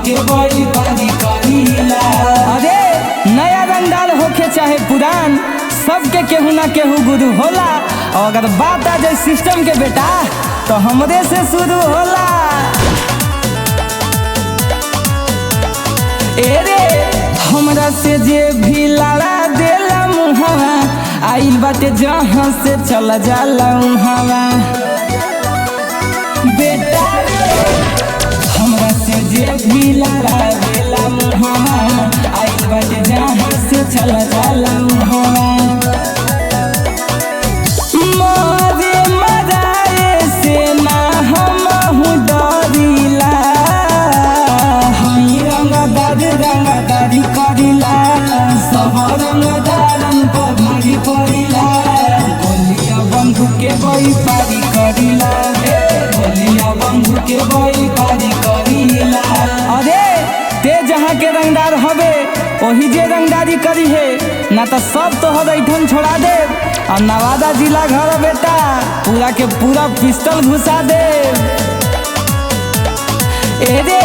के बड़ी पारी करीला। अरे नया रंगदार होके चाहे पुरान, सबके केहू ना केहू गुरु होला। और अगर बात आ जाए सिस्टम के बेटा तो हमरे से शुरू होला। एरे हमरा से जे भी लड़ा देला मुहावा, आइल बाटे जहाँ से चला जाला उहावा। बेटा हमरा से जे भी लड़ा देला मुहावा, आइल बाटे जहाँ से चला जाला उहावा। मारे मराए से ना हमहु डरिला, हई रंगदारी करिला, सब रंगदारन पर भारी पड़िला। गोलिया बंधु के बई पारी करिला, गोलिया बंधु के बई पारी करिला। अरे ते जहाँ के रंगदार हवे वही जे रंगदारी करी है, ना तो सब तोहर ऐठन छोड़ा दे। और नवादा जिला घर बेटा पूरा के पूरा पिस्टल घुसा दे। एरे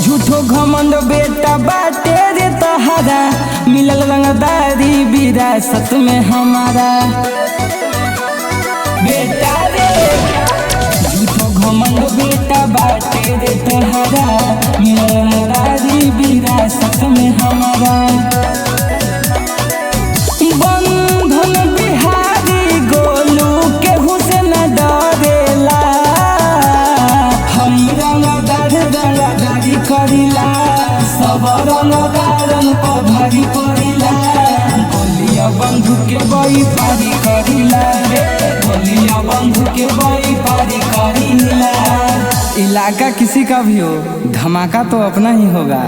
झूठो घमंड बेटा बाटे रे तोहरा, मिलल रंगदारी विरासत में हमारा। बेटा रे झूठो घमंड बेटा बाटे रे तोहरा, मिलल रंगदारी विरासत में हमारा। बंधन बिहारी गोलू केहू से न डरेला, हम रंगदारी करिला, सब रंगदारन पर भारी पड़िला। गोलिया बंधु के बई पारी करिला, गोलिया बंधु के बई पारी करिला। इलाका किसी का भी हो, धमाका तो अपना ही होगा।